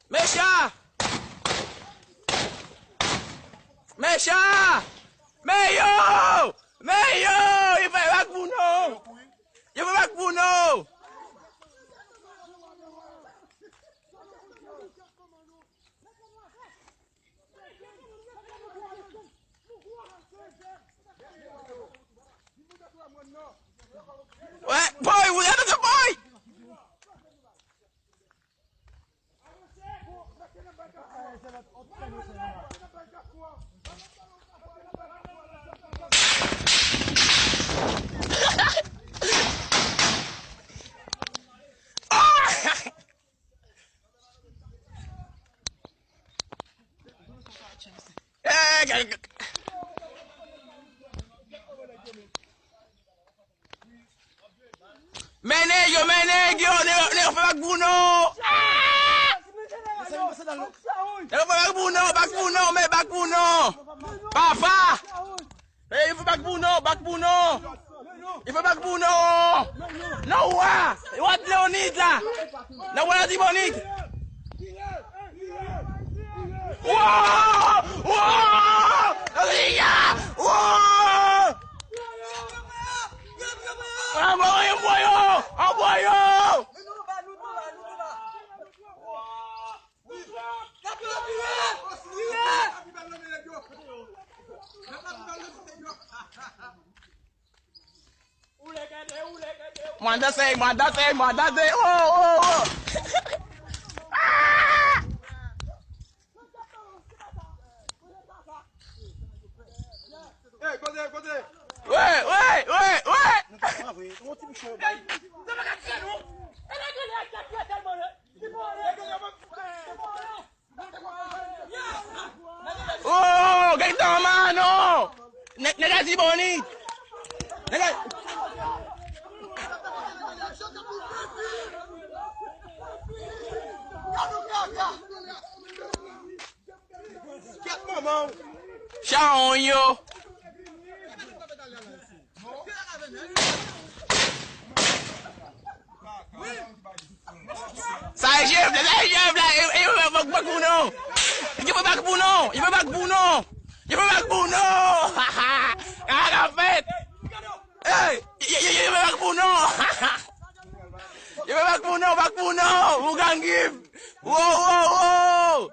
Mesha! Mesha! Meio! Meio! Il vai back Bruno! Il vai back Bruno! Ouais, boy, vous êtes de boy! Menego, nego foi Bruno! Nego foi Bruno, mais Bruno! Papa! Il faut Bruno! Il faut Bruno! Non, what Leonid là? Non, what Leonid? Wow! Wow! Wow! Envoyons! Mandase! Oh! Ouais! Oh, gaitão, mano! Negasi bonito! Tchau, yo! Sai chef là, il veut back Bruno. Il veut back Bruno. Ah, fait. Hey, il veut back Bruno. Vous gang give. Wow.